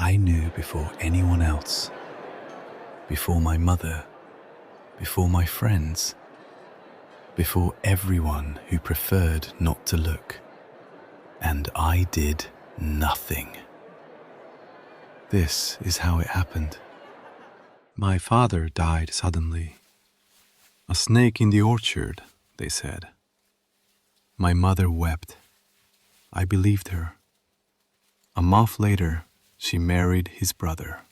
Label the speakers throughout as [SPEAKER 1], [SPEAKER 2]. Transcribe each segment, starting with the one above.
[SPEAKER 1] I knew before anyone else, before my mother, before my friends, before everyone who preferred not to look. And I did nothing. This is how it happened. My father died suddenly. A snake in the orchard, they said. My mother wept. I believed her. A month later, she married his brother,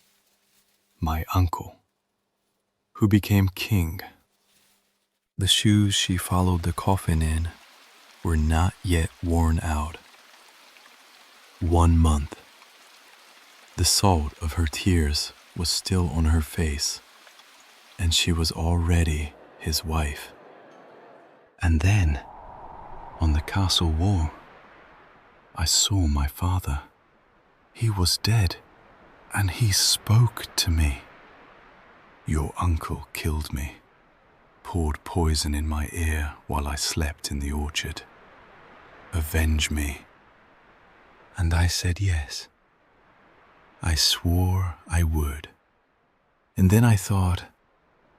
[SPEAKER 1] my uncle, who became king. The shoes she followed the coffin in were not yet worn out. 1 month. The salt of her tears was still on her face, and she was already his wife. And then, on the castle wall, I saw my father. He was dead, and he spoke to me. Your uncle killed me, poured poison in my ear while I slept in the orchard. Avenge me. And I said yes. I swore I would. And then I thought,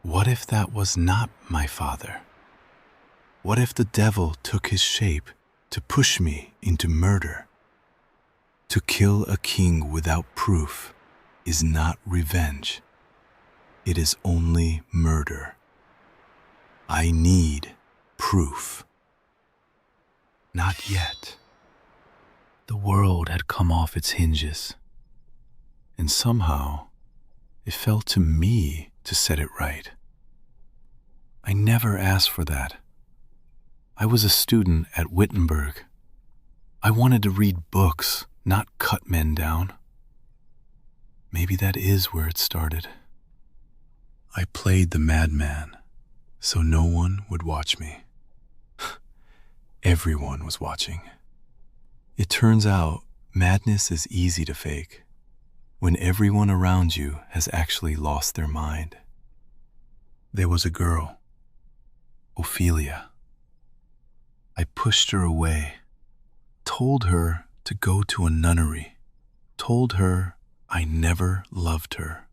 [SPEAKER 1] what if that was not my father? What if the devil took his shape to push me into murder? To kill a king without proof is not revenge. It is only murder. I need proof. Not yet. The world had come off its hinges, and somehow it fell to me to set it right. I never asked for that. I was a student at Wittenberg. I wanted to read books, not cut men down. Maybe that is where it started. I played the madman, so no one would watch me. Everyone was watching. It turns out madness is easy to fake when everyone around you has actually lost their mind. There was a girl, Ophelia. I pushed her away, told her to go to a nunnery, told her I never loved her.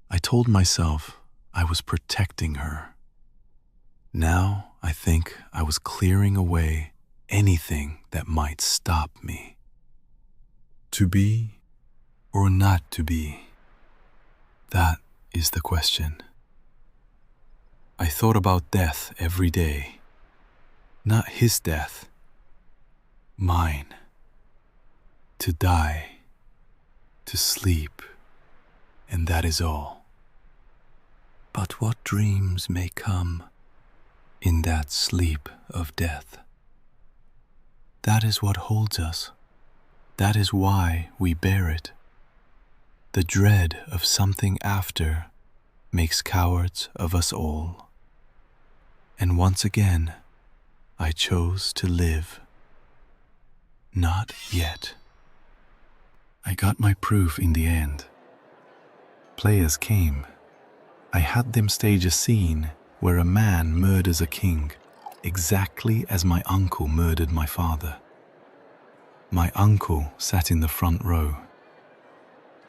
[SPEAKER 1] I told myself I was protecting her. Now I think I was clearing away anything that might stop me. To be or not to be? That is the question. I thought about death every day. Not his death, mine. To die, to sleep, and that is all. But what dreams may come in that sleep of death? That is what holds us. That is why we bear it. The dread of something after makes cowards of us all. And once again, I chose to live. Not yet. I got my proof in the end. Players came. I had them stage a scene where a man murders a king, exactly as my uncle murdered my father. My uncle sat in the front row.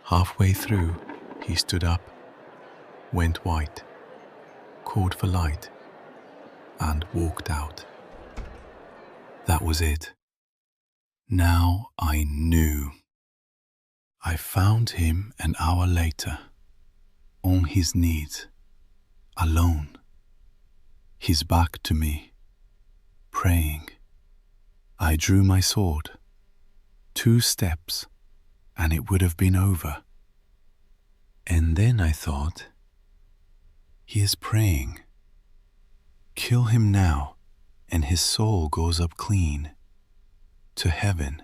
[SPEAKER 1] Halfway through, he stood up, went white, called for light, and walked out. That was it. Now I knew. I found him an hour later, on his knees, alone, his back to me, praying. I drew my sword. 2 steps, and it would have been over. And then I thought, he is praying. Kill him now, and his soul goes up clean, to heaven.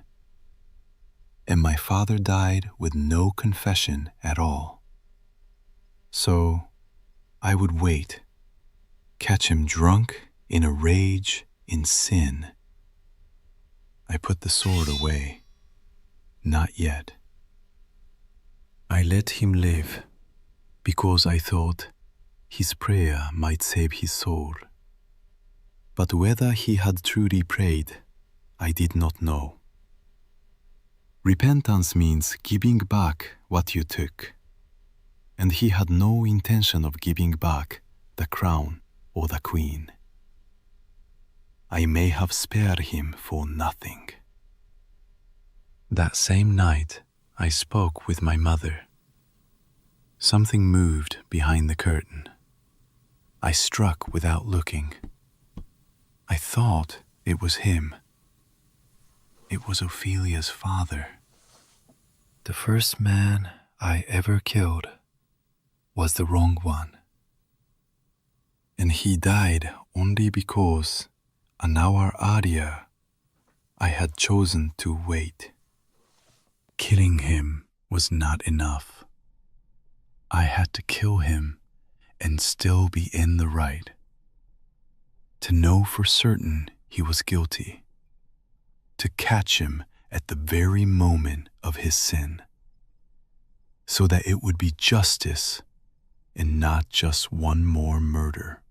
[SPEAKER 1] And my father died with no confession at all. So I would wait, catch him drunk in a rage, in sin. I put the sword away. Not yet. I let him live because I thought his prayer might save his soul. But whether he had truly prayed, I did not know. Repentance means giving back what you took, and he had no intention of giving back the crown or the queen. I may have spared him for nothing. That same night, I spoke with my mother. Something moved behind the curtain. I struck without looking. I thought it was him. It was Ophelia's father. The first man I ever killed was the wrong one. And he died only because an hour earlier I had chosen to wait. Killing him was not enough. I had to kill him and still be in the right. To know for certain he was guilty. To catch him at the very moment of his sin. So that it would be justice and not just one more murder.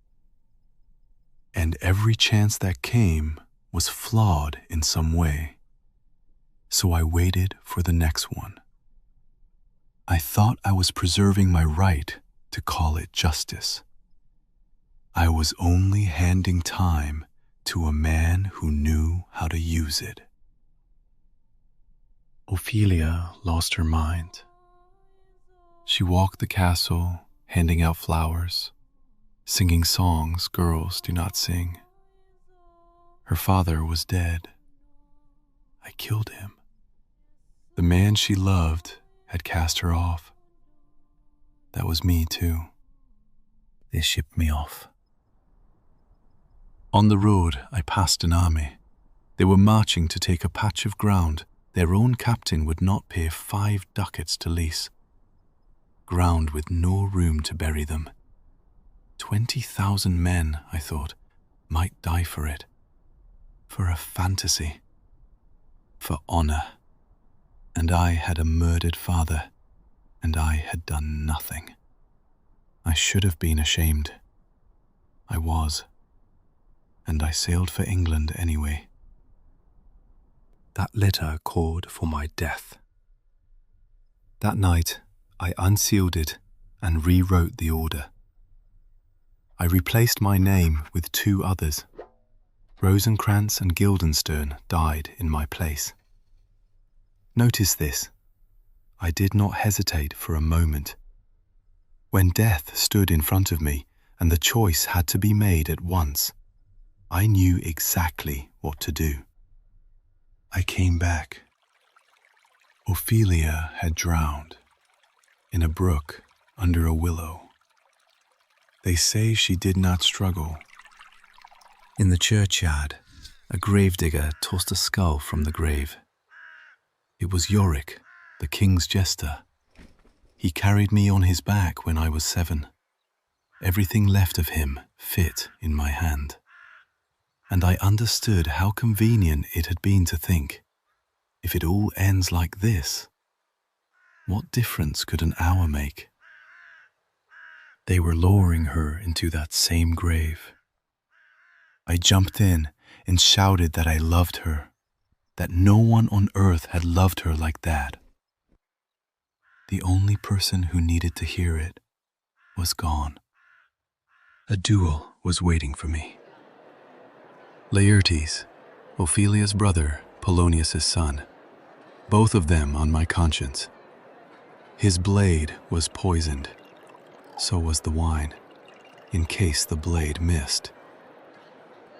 [SPEAKER 1] And every chance that came was flawed in some way. So I waited for the next one. I thought I was preserving my right to call it justice. I was only handing time to a man who knew how to use it. Ophelia lost her mind. She walked the castle, handing out flowers, singing songs girls do not sing. Her father was dead. I killed him. The man she loved had cast her off. That was me too. They shipped me off. On the road, I passed an army. They were marching to take a patch of ground their own captain would not pay 5 ducats to lease. Ground with no room to bury them. 20,000 men, I thought, might die for it. For a fantasy. For honor. And I had a murdered father, and I had done nothing. I should have been ashamed. I was. And I sailed for England anyway. That letter called for my death. That night, I unsealed it and rewrote the order. I replaced my name with 2 others. Rosencrantz and Guildenstern died in my place. Notice this. I did not hesitate for a moment. When death stood in front of me and the choice had to be made at once, I knew exactly what to do. I came back. Ophelia had drowned in a brook under a willow. They say she did not struggle. In the churchyard, a gravedigger tossed a skull from the grave. It was Yorick, the king's jester. He carried me on his back when I was 7. Everything left of him fit in my hand. And I understood how convenient it had been to think, if it all ends like this, what difference could an hour make? They were lowering her into that same grave. I jumped in and shouted that I loved her, that no one on earth had loved her like that. The only person who needed to hear it was gone. A duel was waiting for me. Laertes, Ophelia's brother, Polonius's son, both of them on my conscience. His blade was poisoned, so was the wine, in case the blade missed.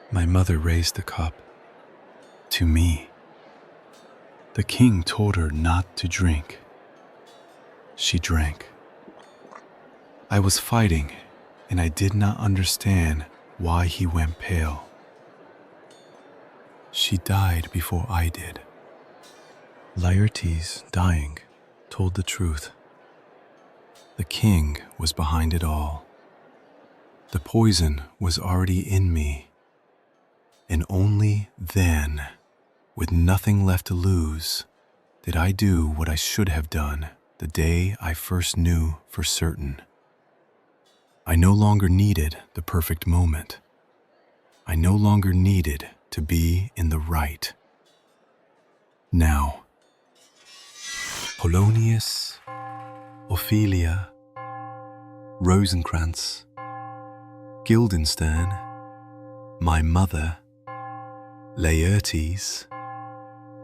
[SPEAKER 1] My mother raised the cup to me. The king told her not to drink. She drank. I was fighting, and I did not understand why he went pale. She died before I did. Laertes, dying, told the truth. The king was behind it all. The poison was already in me. And only then, with nothing left to lose, did I do what I should have done the day I first knew for certain. I no longer needed the perfect moment. I no longer needed to be in the right. Now, Polonius, Ophelia, Rosencrantz, Guildenstern, my mother, Laertes,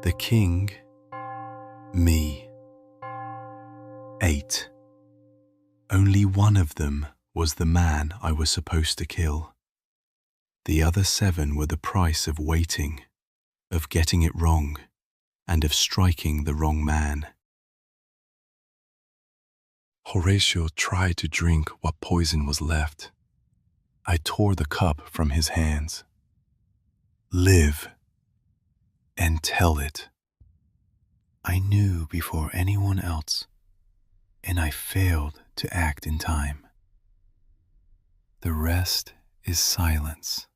[SPEAKER 1] the king, me. 8. Only one of them was the man I was supposed to kill. The other 7 were the price of waiting, of getting it wrong, and of striking the wrong man. Horatio tried to drink what poison was left. I tore the cup from his hands. Live and tell it. I knew before anyone else, and I failed to act in time. The rest is silence.